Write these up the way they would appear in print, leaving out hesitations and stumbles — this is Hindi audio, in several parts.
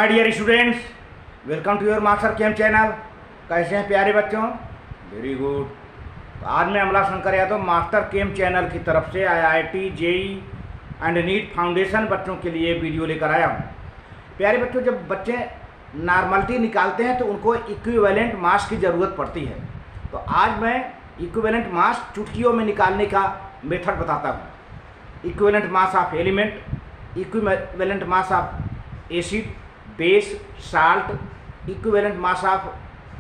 My dear students, welcome to your master chem channel. कैसे हैं प्यारे बच्चों? Very good. तो आज मैं Amla Shankar Yadav master chem channel की तरफ से IIT JEE and NEET foundation बच्चों के लिए वीडियो लेकर आया हूँ। प्यारे बच्चों, जब बच्चे नॉर्मलिटी निकालते हैं तो उनको इक्विवेलेंट मास की ज़रूरत पड़ती है। तो आज मैं इक्विवेलेंट मास चुटकियों में निकालने का मेथड बताता हूँ। Equivalent mass of element, equivalent mass of acid, base, salt, equivalent mass of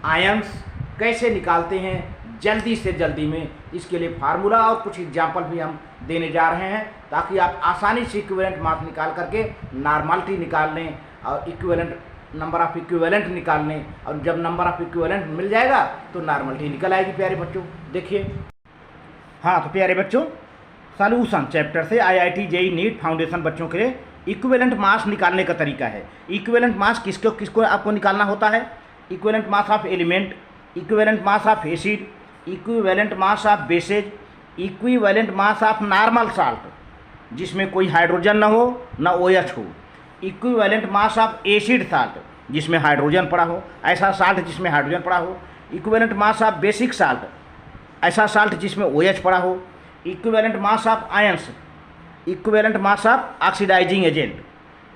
ions कैसे निकालते हैं जल्दी से जल्दी में, इसके लिए फार्मूला और कुछ एग्जाम्पल भी हम देने जा रहे हैं ताकि आप आसानी से इक्विवेलेंट मास निकाल करके नॉर्मलिटी निकाल लें और इक्विवेलेंट नंबर ऑफ इक्विवेलेंट निकाल लें। और जब नंबर ऑफ इक्विवेलेंट मिल जाएगा तो नॉर्मलिटी निकल आएगी। प्यारे बच्चों देखिए, हाँ तो प्यारे बच्चों, सॉल्यूशन चैप्टर से आईआईटी जेई नीट फाउंडेशन बच्चों के लिए इक्विवेलेंट मास निकालने का तरीका है। इक्विवेलेंट मास किसको किसको आपको निकालना होता है? Equivalent mass of element, equivalent mass of acid, equivalent mass of bases, equivalent mass of normal salt जिसमें कोई हाइड्रोजन ना हो ना OH हो, equivalent mass of acid salt जिसमें हाइड्रोजन पड़ा हो, ऐसा साल्ट जिसमें हाइड्रोजन पड़ा हो, equivalent mass of basic salt, ऐसा साल्ट जिसमें OH पड़ा हो, equivalent mass of ions, equivalent mass of oxidising agent.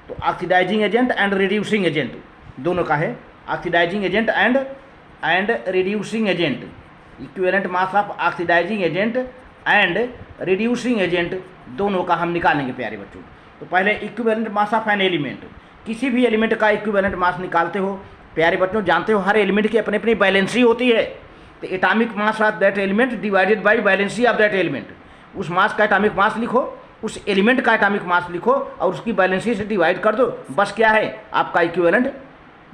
तो oxidising agent and reducing agent दोनों का है, oxidizing agent and reducing agent, equivalent mass of oxidising agent and reducing agent दोनों का हम निकालेंगे प्यारे बच्चों। तो पहले equivalent mass of an element, किसी भी एलिमेंट का इक्विवेलेंट मास निकालते हो प्यारे बच्चों, जानते हो हर एलिमेंट की अपनी अपनी बैलेंसी होती है। तो atomic mass of that element divided by valency of that element, उस मास का एटॉमिक मास लिखो, उस एलिमेंट का एटॉमिक मास लिखो और उसकी बैलेंसी से डिवाइड कर दो, बस क्या है आपका इक्विवेलेंट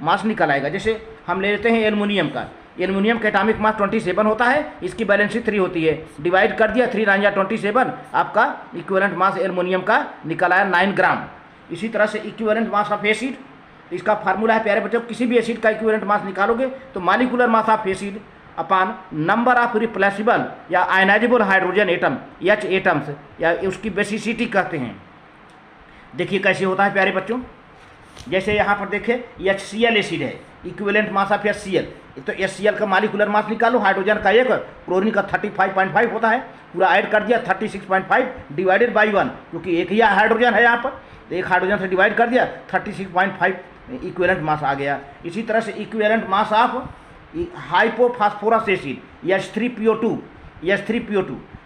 मास निकल आएगा। जैसे हम ले लेते हैं एल्युमिनियम का, एल्युमिनियम का एटॉमिक मास 27 होता है, इसकी बैलेंसी 3 होती है, डिवाइड कर दिया 3 9 27, आपका इक्विवेलेंट मास एल्युमिनियम का निकल आया 9 ग्राम। इसी तरह से इक्विवेलेंट मास ऑफ एसिड, इसका फार्मूला है प्यारे बच्चों, किसी भी एसिड का इक्विवेलेंट मास निकालोगे तो molecular mass of acid upon number of replaceable या ionisable hydrogen atom, H atoms, या उसकी बेसिसिटी कहते हैं। देखिए कैसे होता है प्यारे बच्चों, जैसे यहाँ पर देखें HCl एसिड है, इक्विवेलेंट मास ऑफ HCl, तो HCl का मॉलिक्यूलर मास निकालो, हाइड्रोजन का 1, क्लोरीन का 35.5 होता है, पूरा ऐड कर दिया 36.5 डिवाइडेड बाई 1, क्योंकि एक ही हाइड्रोजन है यहाँ पर, तो एक हाइड्रोजन से डिवाइड कर दिया 36.5 इक्विवेलेंट मास आ गया। इसी तरह से equivalent mass of hypophosphorous acid H3PO2,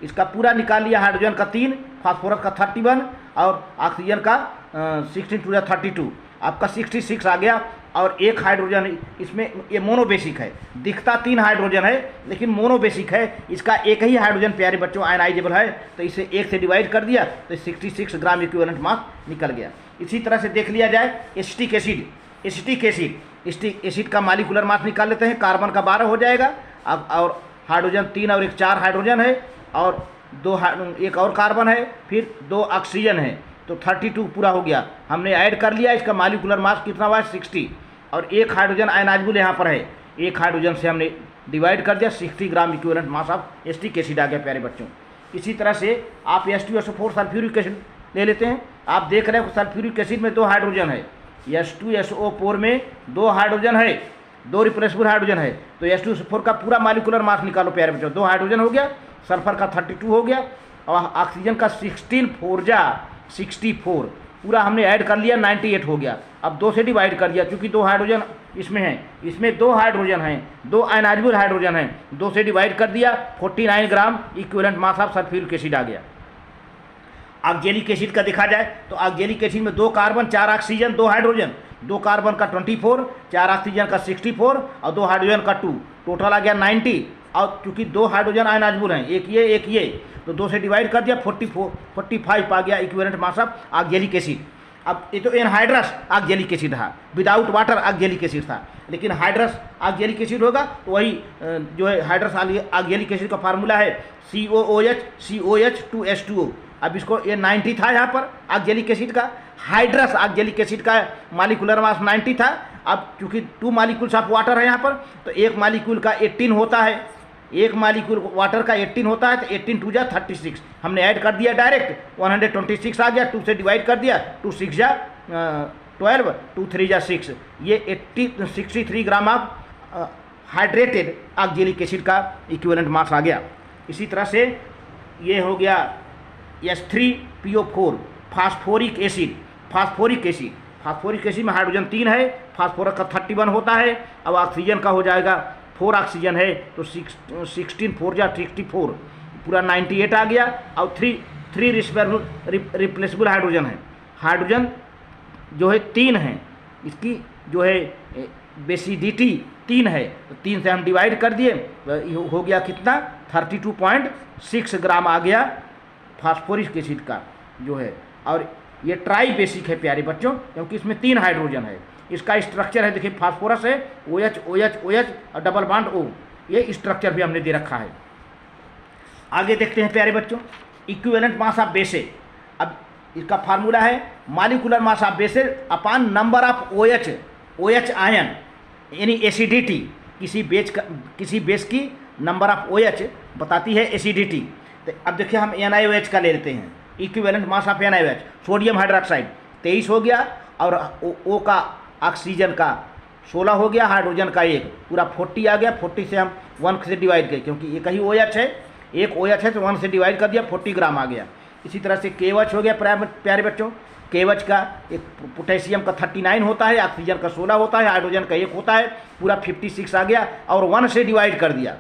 इसका पूरा निकाल लिया, हाइड्रोजन का 3, फास्फोरस का 31 और ऑक्सीजन का 16 टू 32, आपका 66 आ गया। और एक हाइड्रोजन इसमें, ये मोनोबेसिक है, दिखता 3 हाइड्रोजन है लेकिन मोनोबेसिक है, इसका एक ही हाइड्रोजन प्यारे बच्चों आयनाइजेबल है, तो इसे 1 से डिवाइड कर दिया तो 66 ग्राम इक्विवेलेंट मास निकल गया। इसी तरह से देख लिया जाए एसिटिक एसिड का मॉलिक्यूलर मास निकाल लेते हैं, कार्बन का 12 हो जाएगा, अब और हाइड्रोजन 3 और 1 4 हाइड्रोजन है और 1 और कार्बन है, फिर 2 ऑक्सीजन है, तो 32 पूरा हो गया। हमने ऐड कर लिया, इसका मॉलिक्यूलर मास कितना हुआ? 60, और एक हाइड्रोजन आयनाइजेबल यहाँ पर है, एक हाइड्रोजन से हमने डिवाइड कर दिया, 60 gram equivalent mass of acetic acid आ गया प्यारे बच्चों। इसी तरह से आप H2SO4 सल्फ्यूरिक एसिड ले लेते हैं, आप देख रहे हो सल्फ्यूरिक एसिड में 2 हाइड्रोजन है, H2SO4 में 2 हाइड्रोजन है, 2 रिप्लेसेबल हाइड्रोजन है, तो H2SO4 का पूरा मॉलिक्यूलर मास निकालो प्यारे बच्चों, 2 हाइड्रोजन हो गया, सल्फर का 32 हो गया और ऑक्सीजन का 64 पूरा हमने ऐड कर लिया, 98 हो गया। अब 2 से डिवाइड कर दिया क्योंकि 2 हाइड्रोजन इसमें है, इसमें 2 हाइड्रोजन हैं, 2 आयनाइजेबल हाइड्रोजन हैं, 2 से डिवाइड कर दिया 49 gram equivalent mass of sulphuric acid आ गया। ऑक्जेलिक एसिड का देखा जाए तो ऑक्जेलिक एसिड में 2 कार्बन 4 ऑक्सीजन 2 हाइड्रोजन, 2 कार्बन का 24, 4 ऑक्सीजन का 64 और 2 हाइड्रोजन का 2, टोटल आ गया 90। और क्योंकि 2 हाइड्रोजन आयनाइजेबल हैं, एक ये, तो 2 से डिवाइड कर दिया 45 आ गया equivalent mass of oxalic acid. अब ये तो एनहाइड्रस ऑक्जेलिक एसिड था, विदाउट वाटर ऑक्जेलिक एसिड था, लेकिन हाइड्रस ऑक्जेलिक एसिड होगा तो वही जो है हाइड्रस ऑक्जेलिक एसिड का फार्मूला है COOH2H2O। अब इसको ये 90 था यहाँ पर ऑक्जेलिक एसिड का, हाइड्रस ऑक्जेलिक एसिड का मॉलिक्यूलर मास 90 था। अब चूंकि 2 मॉलिक्यूल्स ऑफ वाटर है यहाँ पर, तो एक मॉलिक्यूल का 18 होता है, एक मॉलिक्यूल वाटर का 18 होता है, तो 18 2 जा 36, हमने ऐड कर दिया डायरेक्ट 126 आ गया, 2 से डिवाइड कर दिया, 2 6 जा 12, 2 3 जा 6, ये 63 gram of hydrated oxalic acid का इक्विवेलेंट मास आ गया। इसी तरह से ये हो गया H3PO4 phosphoric acid. Phosphoric acid में हाइड्रोजन 3 है, फास्फोरस का 31 होता है। अब ऑक्सीजन का हो जाएगा 4 ऑक्सीजन है तो 16 4 जा 64, पूरा 98 आ गया। और 3 रिप्लेसेबल हाइड्रोजन है। हाइड्रोजन जो है 3 है, इसकी जो है बेसिडिटी 3 है, तो 3 से हम डिवाइड कर दिए, हो गया कितना 32.6 ग्राम आ गया फास्फोरिक एसिड का जो है। और ये ट्राई बेसिक है प्यारे बच्चों, क्योंकि इसमें 3 हाइड्रोजन है। इसका स्ट्रक्चर है, देखिए फास्फोरस है OH OH OH और डबल बॉन्ड O, ये स्ट्रक्चर भी हमने दे रखा है। आगे देखते हैं प्यारे बच्चों, इक्विवेलेंट मास ऑफ बेसेस। अब इसका फार्मूला है molecular mass of bases upon number of OH ion, यानी एसिडिटी। किसी बेस की नंबर ऑफ OH बताती है एसिडिटी। तो अब देखिए हम NiOH का ले लेते हैं, equivalent mass of NiOH। Sodium hydroxide 23 हो गया, और O का ऑक्सीजन का 16 हो गया, हाइड्रोजन का 1, पूरा 40 आ गया। 40 से हम 1 से डिवाइड किए, क्योंकि एक ही OH है, एक OH है तो 1 से डिवाइड कर दिया, 40 ग्राम आ गया। इसी तरह से KOH हो गया प्यारे बच्चों। KOH का एक पोटेशियम का 39 होता है, ऑक्सीजन का 16 होता है, हाइड्रोजन का 1 होता है, पूरा 56 आ गया। और 1 से डिवाइड कर दिया,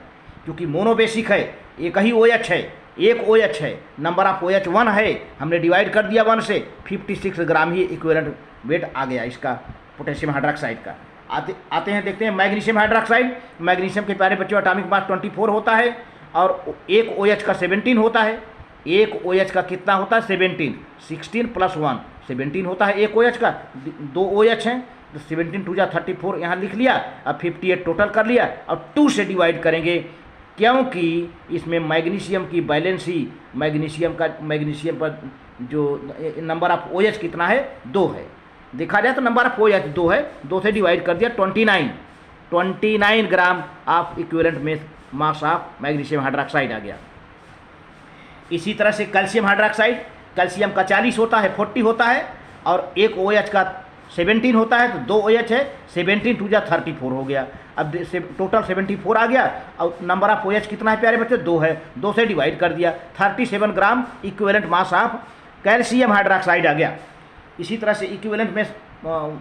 क्योंकि मोनोबेसिक है, एक ही OH है, एक OH है, नंबर ऑफ OH 1 है, हमने डिवाइड कर दिया 1 से, 56 ग्राम ही इक्विवेलेंट वेट आ गया इसका पोटेशियम हाइड्रोक्साइड का। आते हैं देखते हैं मैग्नीशियम हाइड्रोक्साइड। मैग्नीशियम के प्यारे बच्चों एटॉमिक मास 24 होता है, और एक OH का 17 होता है। एक OH का कितना होता है 17, 16 + 1 17 होता है एक OH का। 2 OH हैं तो 17 2 जा 34 यहाँ लिख लिया। अब 58 टोटल कर लिया, और 2 से डिवाइड करेंगे, क्योंकि इसमें मैग्नीशियम की बैलेंसी, मैग्नीशियम पर जो नंबर ऑफ OH कितना है 2 है। देखा जाए तो नंबर ऑफ OH 2 है, 2 से डिवाइड कर दिया, 29 ग्राम ऑफ इक्विवेलेंट में मास ऑफ मैग्नीशियम हाइड्रोक्साइड आ गया। इसी तरह से कैल्शियम हाइड्रोक्साइड, कैल्शियम का 40 होता है, 40 होता है, और एक OH का 17 होता है, तो 2 OH है, 17 2 जा 34 हो गया। अब टोटल 74 आ गया, और नंबर ऑफ OH कितना है प्यारे बच्चे 2 है, 2 से डिवाइड कर दिया, 37 gram equivalent mass of calcium hydroxide आ गया। इसी तरह से इक्विवेलेंट में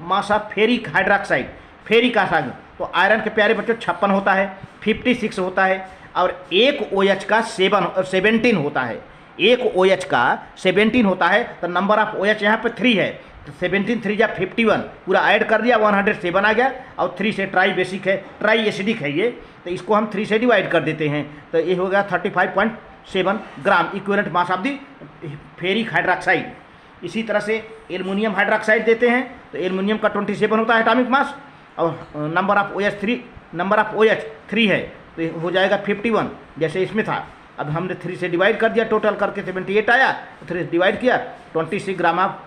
mass of ferric hydroxide, ferric oxide, तो आयरन के प्यारे बच्चों 56 होता है, 56 होता है, और एक OH का 17 होता है, एक OH का 17 होता है, तो नंबर ऑफ OH यहाँ पे 3 है, तो 17 3 जा 51, पूरा ऐड कर दिया 107 आ गया। और 3 से ट्राई बेसिक है, ट्राई एसिडिक है ये, तो इसको हम 3 से डिवाइड कर देते हैं, तो ये हो गया 35.7 ग्राम equivalent mass of the ferric hydroxide. इसी तरह से एल्युमिनियम हाइड्रोक्साइड देते हैं, तो एल्युमिनियम का 27 होता है एटॉमिक मास, और नंबर ऑफ OH 3 है, तो ये हो जाएगा 51 जैसे इसमें था। अब हमने 3 से डिवाइड कर दिया, टोटल करके 78 आया, तो 3 से डिवाइड किया, 26 gram of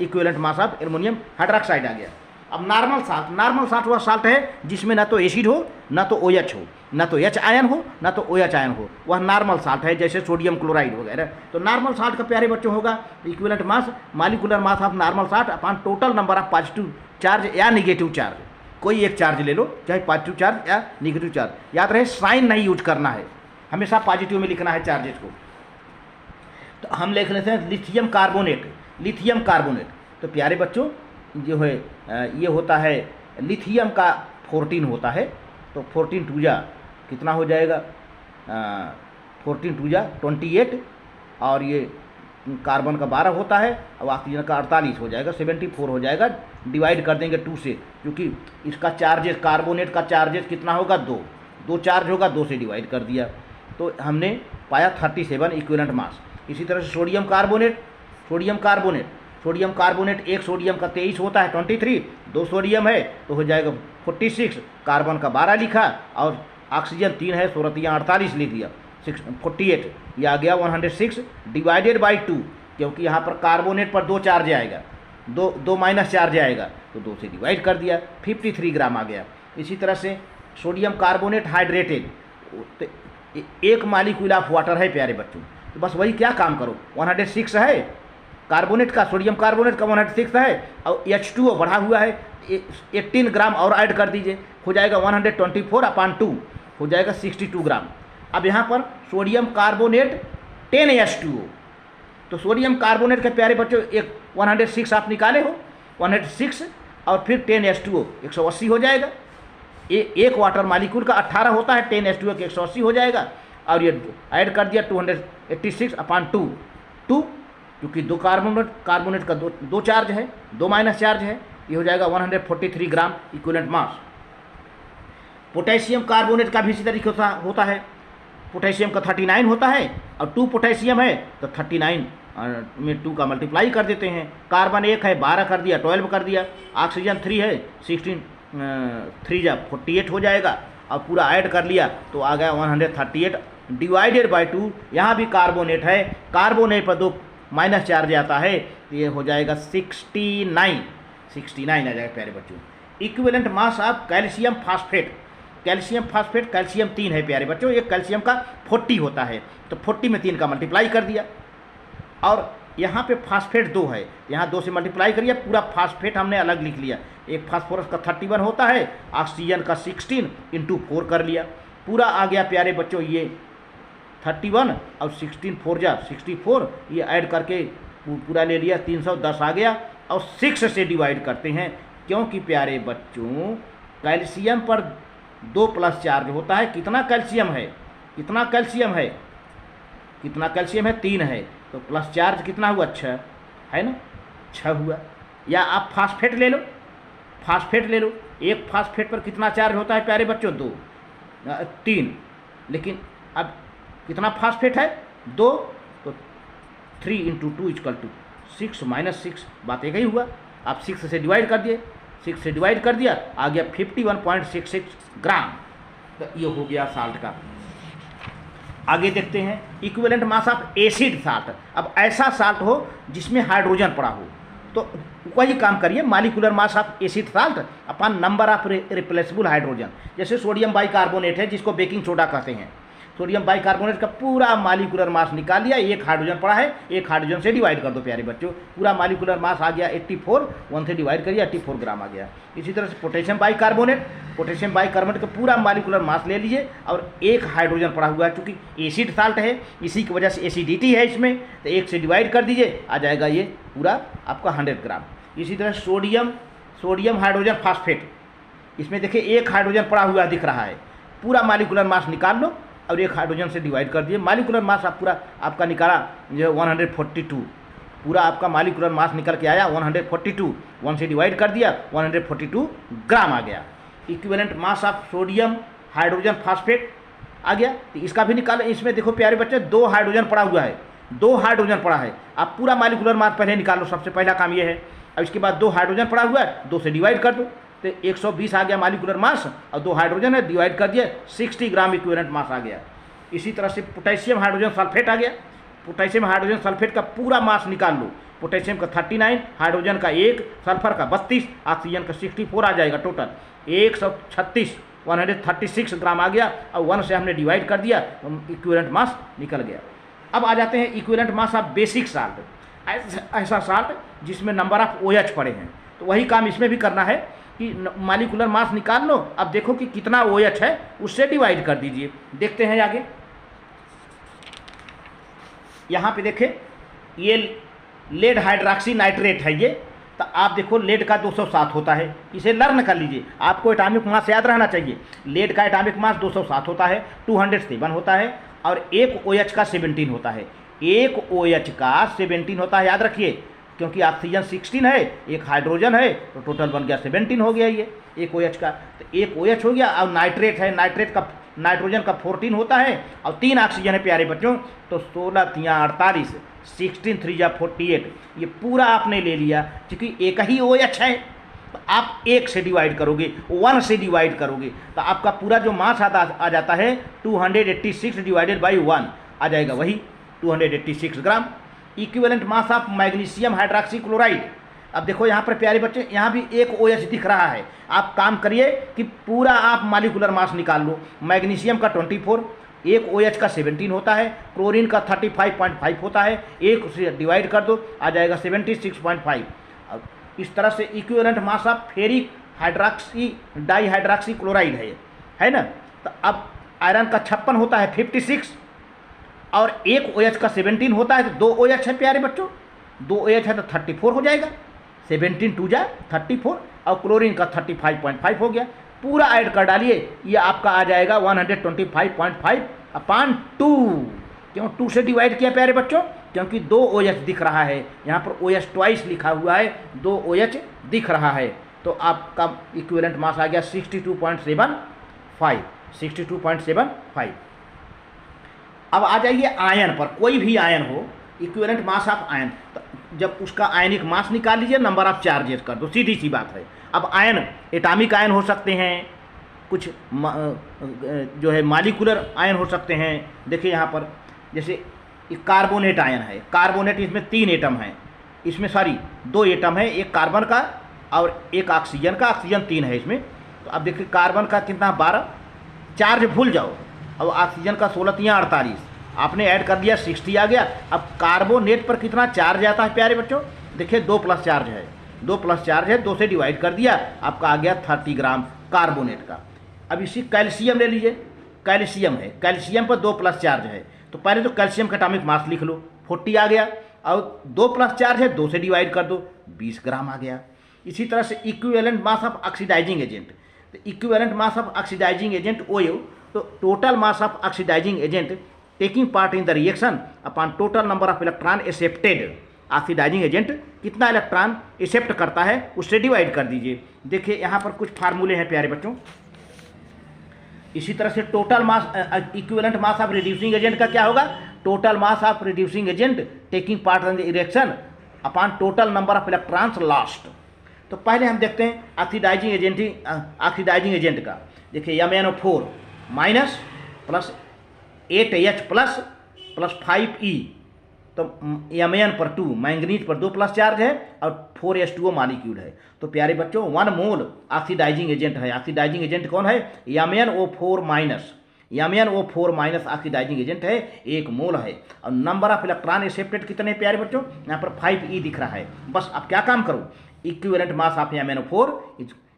equivalent mass of aluminium hydroxide आ गया। अब नॉर्मल साल्ट वह साल्ट है जिसमें ना तो एसिड हो, ना तो OH हो, ना तो H आयन हो, ना तो OH आयन हो, वह नॉर्मल साल्ट है, जैसे सोडियम क्लोराइड वगैरह। तो नॉर्मल साल्ट का प्यारे बच्चों होगा equivalent mass molecular mass of normal salt upon total number of positive charge या निगेटिव चार्ज। कोई एक चार्ज ले लो, चाहे पॉजिटिव चार्ज या निगेटिव चार्ज, याद रहे साइन नहीं यूज करना है, हमेशा पॉजिटिव में लिखना है चार्जेस को। तो हम लिख लेते हैं लिथियम कार्बोनेट। तो प्यारे बच्चों जो है ये होता है लिथियम का 14 होता है, तो 14 2 जा कितना हो जाएगा 14 2 जा 28, और ये कार्बन का 12 होता है, और ऑक्सीजन का 48 हो जाएगा, 74 हो जाएगा। डिवाइड कर देंगे 2 से, क्योंकि इसका चार्जेस, कार्बोनेट का चार्जेस कितना होगा 2 चार्ज होगा, 2 से डिवाइड कर दिया, तो हमने पाया 37 इक्विवेलेंट मास। इसी तरह से सोडियम कार्बोनेट एक सोडियम का 23 होता है 23, 2 सोडियम है तो हो जाएगा 46, कार्बन का 12 लिखा, और ऑक्सीजन 3 है, 16 48 लिख दिया, 48 ये आ गया 106 डिवाइडेड बाई 2, क्योंकि यहाँ पर कार्बोनेट पर 2 चार्ज आएगा, 2 माइनस चार्ज आएगा, तो 2 से डिवाइड कर दिया, 53 ग्राम आ गया। इसी तरह से सोडियम कार्बोनेट हाइड्रेटेड, एक मॉलिक्यूल ऑफ वाटर है प्यारे बच्चों, तो बस वही क्या काम करो, 106 है कार्बोनेट का, सोडियम कार्बोनेट का 106 है और H2O बढ़ा हुआ है, 18 ग्राम और ऐड कर दीजिए, हो जाएगा 124/2, हो जाएगा 62 ग्राम। अब यहाँ पर सोडियम कार्बोनेट 10H2O, तो सोडियम कार्बोनेट के प्यारे बच्चों एक 106 आप निकाले हो, 106 और फिर 10H2O 180 हो जाएगा। एक वाटर मालिक्यूल का 18 होता है, 10H2O के 180 हो जाएगा। और ये ऐड कर दिया 286/2, क्योंकि दो कार्बोनेट का दो चार्ज है, दो माइनस चार्ज है, ये हो जाएगा 143 ग्राम इक्विवेलेंट मास। पोटेशियम कार्बोनेट का भी इसी तरीके होता है, पोटेशियम का 39 होता है और 2 पोटेशियम है तो 39 में 2 का मल्टीप्लाई कर देते हैं। कार्बन 1 है 12 कर दिया, 12 कर दिया। ऑक्सीजन 3 है 16, 3 जा 48 हो जाएगा और पूरा ऐड कर लिया तो आ गया 138 डिवाइडेड बाई 2। यहाँ भी कार्बोनेट है, कार्बोनेट पर 2 माइनस चार्ज आता है तो ये हो जाएगा 69 आ जाएगा प्यारे बच्चों। Equivalent mass of calcium phosphate, calcium phosphate, calcium 3 है प्यारे बच्चों, एक कैल्शियम का 40 होता है तो 40 में 3 का मल्टीप्लाई कर दिया। और यहाँ पे फास्फेट 2 है, यहाँ 2 से मल्टीप्लाई करिए, पूरा फास्फेट हमने अलग लिख लिया। एक फास्फोरस का 31 होता है, ऑक्सीजन का 16 × 4 कर लिया, पूरा आ गया प्यारे बच्चों ये 31 और 16 4 जा 64, ये ऐड करके पूरा ले लिया 310 आ गया। और 6 से डिवाइड करते हैं क्योंकि प्यारे बच्चों कैल्शियम पर 2 प्लस चार्ज होता है। कितना कैल्शियम है, कितना कैल्शियम है, कितना कैल्शियम है 3 है तो प्लस चार्ज कितना हुआ 6 है ना, 6 हुआ। या आप फास्फेट ले लो, फास्फेट ले लो, एक फास्फेट पर कितना चार्ज होता है प्यारे बच्चों 2 3, लेकिन अब कितना फास्फेट है 2 तो 3 × 2 = 6 - 6, बात एक ही हुआ। आप 6 से डिवाइड कर दिए, 6 से डिवाइड कर दिया आ गया 51.66 ग्राम, तो ये हो गया साल्ट का। आगे देखते हैं equivalent mass of acid salt. अब ऐसा साल्ट हो जिसमें हाइड्रोजन पड़ा हो तो वही काम करिए, molecular mass of acid salt upon number of replaceable hydrogen. जैसे सोडियम बाइकार्बोनेट है जिसको बेकिंग सोडा कहते हैं, सोडियम बाइकार्बोनेट का पूरा मॉलिक्यूलर मास निकाल लिया, एक हाइड्रोजन पड़ा है, एक हाइड्रोजन से डिवाइड कर दो प्यारे बच्चों, पूरा मॉलिक्यूलर मास आ गया 84, 1 से डिवाइड करिए 84 ग्राम आ गया। इसी तरह से पोटेशियम बाइकार्बोनेट का पूरा मॉलिक्यूलर मास ले लीजिए और एक हाइड्रोजन पड़ा हुआ है, चूँकि एसिड साल्ट है इसी की वजह से एसिडिटी है इसमें, तो 1 से डिवाइड कर दीजिए आ जाएगा ये पूरा आपका 100 ग्राम। इसी तरह सोडियम हाइड्रोजन फास्फेट, इसमें देखिए एक हाइड्रोजन पड़ा हुआ दिख रहा है, पूरा मॉलिक्यूलर मास निकाल लो और एक हाइड्रोजन से डिवाइड कर दिए, मॉलिक्यूलर मास आप पूरा आपका निकाला जो 142, पूरा आपका मॉलिक्यूलर मास निकल के आया 142, 1 से डिवाइड कर दिया 142 ग्राम आ गया। Equivalent mass of sodium hydrogen phosphate आ गया, तो इसका भी निकालें। इसमें देखो प्यारे बच्चे 2 हाइड्रोजन पड़ा हुआ है, 2 हाइड्रोजन पड़ा है, आप पूरा मॉलिक्यूलर मास पहले निकालो, सबसे पहला काम ये है। और इसके बाद 2 हाइड्रोजन पड़ा हुआ है, 2 से डिवाइड कर दो तो 120 आ गया मॉलिक्यूलर मास, और 2 हाइड्रोजन है डिवाइड कर दिया 60 ग्राम इक्विवेलेंट मास आ गया। इसी तरह से पोटेशियम हाइड्रोजन सल्फेट आ गया, पोटेशियम हाइड्रोजन सल्फेट का पूरा मास निकाल लो, पोटेशियम का 39, हाइड्रोजन का 1, सल्फर का 32, ऑक्सीजन का 64 आ जाएगा, टोटल 136 ग्राम आ गया। और 1 से हमने डिवाइड कर दिया, इक्विवेलेंट मास निकल गया। अब आ जाते हैं equivalent mass of basic salt, ऐसा साल्ट जिसमें नंबर ऑफ OH पड़े हैं, तो वही काम इसमें भी करना है कि मॉलिक्यूलर मास निकाल लो, अब देखो कि कितना OH है उससे डिवाइड कर दीजिए। देखते हैं आगे, यहाँ पे देखें ये लेड हाइड्रोक्सी नाइट्रेट है ये, तो आप देखो लेड का 207 होता है, इसे लर्न कर लीजिए, आपको एटॉमिक मास याद रहना चाहिए। लेड का एटॉमिक मास 207 होता है, 207 होता है, और एक OH का 17 होता है, एक OH का 17 होता है, याद रखिए, क्योंकि ऑक्सीजन 16 है, एक हाइड्रोजन है, तो टोटल बन गया 17 हो गया ये एक OH का, तो एक OH हो गया। और नाइट्रेट है, नाइट्रोजन का 14 होता है और 3 ऑक्सीजन है प्यारे बच्चों, तो 16 × 3 = 48, 16 × 3 = 48, ये पूरा आपने ले लिया। क्योंकि एक ही OH है तो आप 1 से डिवाइड करोगे, 1 से डिवाइड करोगे तो आपका पूरा जो मास आ जाता है 286 डिवाइडेड बाई 1 आ जाएगा, वही 286 gram. Equivalent mass of magnesium hydroxy chloride, अब देखो यहाँ पर प्यारे बच्चे यहाँ भी एक OH दिख रहा है, आप काम करिए कि पूरा आप मॉलिक्यूलर मास निकाल लो। मैग्नीशियम का 24, एक OH का 17 होता है, क्लोरीन का 35.5 होता है, एक से डिवाइड कर दो आ जाएगा 76.5। अब इस तरह से equivalent mass of ferric hydroxy dihydroxy chloride है ना। तो अब आयरन का 56 होता है 56, और एक OH का 17 होता है, तो 2 OH है प्यारे बच्चों, 2 OH है तो 34 हो जाएगा, 17 2 जा 34, और क्लोरीन का 35.5 हो गया। पूरा ऐड कर डालिए, ये आपका आ जाएगा 125.5/2। क्यों 2 से डिवाइड किया प्यारे बच्चों? क्योंकि 2 OH दिख रहा है, यहाँ पर OH ट्वाइस लिखा हुआ है, 2 OH दिख रहा है, तो आपका इक्विवेलेंट मास आ गया 62.75। 62.75। अब आ जाइए आयन पर, कोई भी आयन हो, इक्विवेलेंट मास ऑफ आयन, तो जब उसका आयनिक मास निकाल लीजिए, नंबर ऑफ चार्जेस कर दो, सीधी सी बात है। अब आयन एटॉमिक आयन हो सकते हैं, कुछ जो है मॉलिक्यूलर आयन हो सकते हैं। देखिए यहाँ पर जैसे कार्बोनेट आयन है, कार्बोनेट इसमें 3 एटम हैं, इसमें सॉरी 2 एटम है, एक कार्बन का और एक ऑक्सीजन का, ऑक्सीजन 3 है इसमें। तो अब देखिए कार्बन का कितना 12 चार्ज भूल जाओ, अब ऑक्सीजन का 16 3 48, आपने ऐड कर दिया 60 आ गया। अब कार्बोनेट पर कितना चार्ज आता है प्यारे बच्चों? देखिए 2 प्लस चार्ज है, 2 प्लस चार्ज है, 2 से डिवाइड कर दिया, आपका आ गया 30 ग्राम कार्बोनेट का। अब इसी कैल्शियम ले लीजिए, कैल्शियम है, कैल्शियम पर 2 प्लस चार्ज है, तो पहले तो कैल्शियम का एटॉमिक मास लिख लो, 40 आ गया, और 2 प्लस चार्ज है, 2 से डिवाइड कर दो, 20 ग्राम आ गया। इसी तरह से equivalent mass of oxidising agent, तो equivalent mass of oxidising agent OH, तो total mass of oxidising agent taking part in the reaction upon total number of electron accepted. Oxidising agent कितना इलेक्ट्रॉन एक्सेप्ट करता है उससे डिवाइड कर दीजिए। देखिए यहाँ पर कुछ फार्मूले हैं प्यारे बच्चों। इसी तरह से total mass equivalent mass of reducing agent का क्या होगा? Total mass of reducing agent taking part in the reaction upon total number of electrons lost. तो पहले हम देखते हैं ऑक्सीडाइजिंग एजेंट का। देखिए MnO4 minus plus 8H plus plus 5E, तो Mn पर 2, मैंगनीज पर 2 प्लस चार्ज है और 4H2O मॉलिक्यूल है। तो प्यारे बच्चों 1 मोल ऑक्सीडाइजिंग एजेंट है। ऑक्सीडाइजिंग एजेंट कौन है? MnO4 minus, MnO4 minus oxidising agent है, 1 मोल है। और नंबर ऑफ इलेक्ट्रॉन एक्सेप्टेड कितने प्यारे बच्चों? यहाँ पर 5E दिख रहा है। बस अब क्या काम करूँ? इक्विवेलेंट मास ऑफ MnO4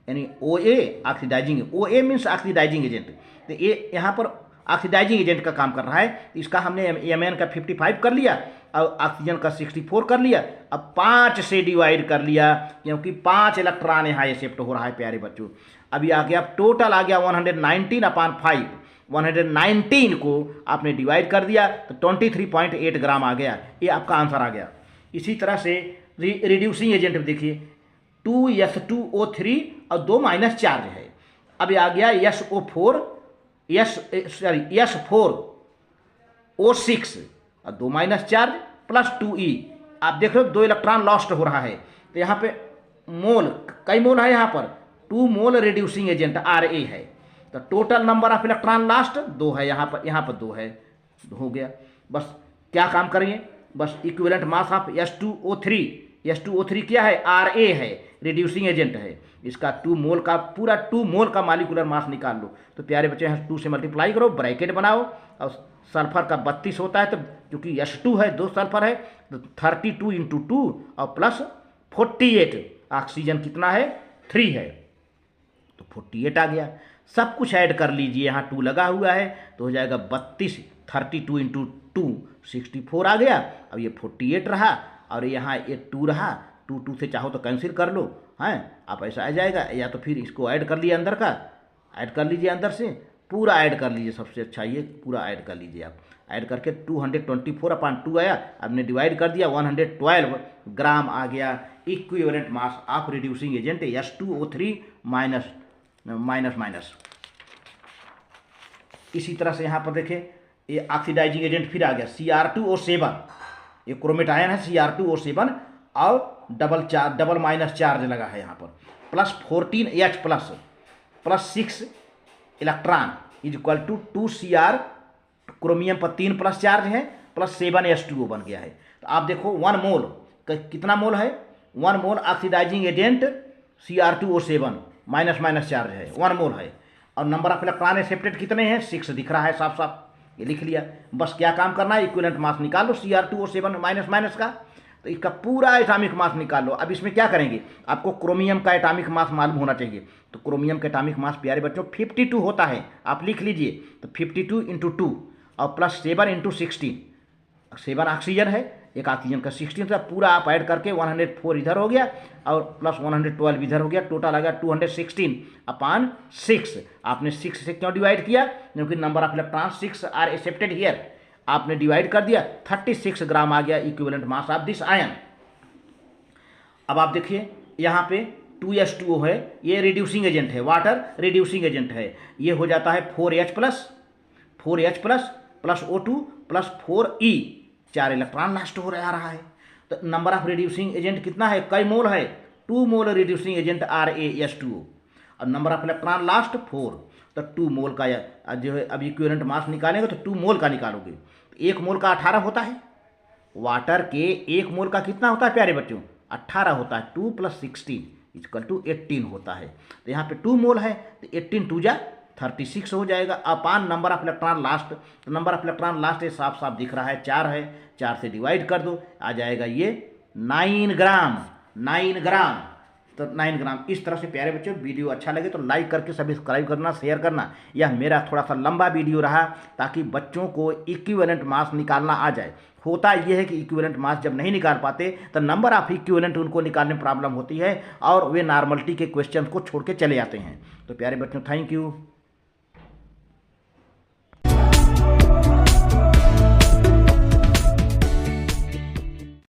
यानी OA oxidizing, OA means oxidizing agent, तो ये यहाँ पर ऑक्सीडाइजिंग एजेंट का काम कर रहा है। इसका हमने Mn का 55 कर लिया और ऑक्सीजन का 64 कर लिया। अब 5 से डिवाइड कर लिया, क्योंकि 5 इलेक्ट्रॉन यहाँ एक्सेप्ट हो रहा है प्यारे बच्चों। अभी आ गया टोटल आ गया 119/5, 119 को आपने डिवाइड कर दिया तो 23.8 ग्राम आ गया। ये आपका आंसर आ गया। इसी तरह से रिड्यूसिंग एजेंट देखिए 2S2O3 और 2 माइनस चार्ज है। अब आ गया S4O6 और 2 माइनस चार्ज प्लस 2E। आप देख रहे हो 2 इलेक्ट्रॉन लॉस्ट हो रहा है। तो यहाँ पे मोल, कई मोल है यहाँ पर? 2 मोल रिड्यूसिंग एजेंट Ra है। तो total number of electron last 2 है, यहाँ पर 2 है, हो गया। बस क्या काम करेंगे? बस इक्विवेलेंट मास ऑफ S2O3 क्या है? Ra है, रिड्यूसिंग एजेंट है। इसका 2 मोल का पूरा 2 मोल का मॉलिक्यूलर मास निकाल लो। तो प्यारे बच्चे यहाँ 2 से मल्टीप्लाई करो, ब्रैकेट बनाओ, और सल्फर का 32 होता है, तो क्योंकि S2 है, 2 सल्फर है, तो 32 × 2 और प्लस 48। ऑक्सीजन कितना है? 3 है, तो 48 आ गया। सब कुछ ऐड कर लीजिए, यहाँ 2 लगा हुआ है तो हो जाएगा 32, 32 × 2 64 आ गया। अब ये 48 रहा और यहाँ ये 2 रहा, 2 से चाहो तो कैंसिल कर लो, हैं आप ऐसा आ जाएगा। या तो फिर इसको ऐड कर लिया, अंदर का ऐड कर लीजिए, अंदर से पूरा ऐड कर लीजिए, सबसे अच्छा ये पूरा ऐड कर लीजिए। आप ऐड करके 224/2 आया, आपने डिवाइड कर दिया, 112 ग्राम आ गया equivalent mass of reducing agent S2O3 minus. इसी तरह से यहाँ पर देखें ये ऑक्सीडाइजिंग एजेंट फिर आ गया Cr2O7, ये क्रोमेट आयन है Cr2O7 और डबल माइनस चार्ज लगा है यहाँ पर, plus 14H plus 6 electron is equal to 2Cr, chromium पर 3 प्लस चार्ज है, प्लस 7H2O बन गया है। तो आप देखो 1 मोल कितना मोल है? 1 mole oxidising agent Cr2O7 minus charge है, 1 मोल है। और नंबर ऑफ इलेक्ट्रॉन एक्सेप्टेड कितने हैं? 6 दिख रहा है साफ साफ। ये लिख लिया। बस क्या काम करना है, इक्विवेलेंट मास निकाल लो Cr2O7 माइनस माइनस का, तो इसका पूरा एटॉमिक मास निकाल लो। अब इसमें क्या करेंगे, आपको क्रोमियम का एटॉमिक मास मालूम होना चाहिए। तो क्रोमियम का एटॉमिक मास प्यारे बच्चों 52 होता है, आप लिख लीजिए। तो 52 इंटू 2 और प्लस 7 इंटू 16, 7 ऑक्सीजन है, एक ऑक्सीजन का 16 था, पूरा आप ऐड करके 104 इधर हो गया और प्लस 112 इधर हो गया, टोटल आ गया 216/6। आपने 6 से क्यों डिवाइड किया, क्योंकि number of electron 6 are accepted here, आपने डिवाइड कर दिया, 36 ग्राम आ गया equivalent mass of this ion. अब आप देखिए यहाँ पे 2H2O है, ये रिड्यूसिंग एजेंट है, वाटर रिड्यूसिंग एजेंट है, ये हो जाता है 4H plus plus O2 plus 4E, 4 electron lost हो रहा है। तो नंबर ऑफ रिड्यूसिंग एजेंट कितना है, कई मोल है, 2 मोल रिड्यूसिंग एजेंट RaS2O, और नंबर ऑफ इलेक्ट्रॉन लास्ट 4, तो 2 मोल का जो है, अब इक्विवेलेंट मास निकालेंगे तो 2 मोल का निकालोगे, 1 मोल का 18 होता है। वाटर के 1 मोल का कितना होता है प्यारे बच्चों, 18 होता है, 2 + 16 = 18 होता है। तो यहाँ पे 2 मोल है, तो 18 2 जा 36 हो जाएगा, अपान नंबर ऑफ इलेक्ट्रॉन लास्ट। तो नंबर ऑफ इलेक्ट्रॉन लास्ट साफ साफ दिख रहा है, 4 है, 4 से डिवाइड कर दो, आ जाएगा ये 9 ग्राम। 9 ग्राम, तो 9 ग्राम। इस तरह से प्यारे बच्चों, वीडियो अच्छा लगे तो लाइक करके सब्सक्राइब करना, शेयर करना। यह मेरा थोड़ा सा लंबा वीडियो रहा ताकि बच्चों को इक्विवेलेंट मास निकालना आ जाए। होता यह है कि इक्विवेलेंट मास जब नहीं निकाल पाते तो नंबर ऑफ इक्विवेलेंट उनको निकालने में प्रॉब्लम होती है और वे नॉर्मलिटी के क्वेश्चन को छोड़ के चले जाते हैं। तो प्यारे बच्चों, थैंक यू।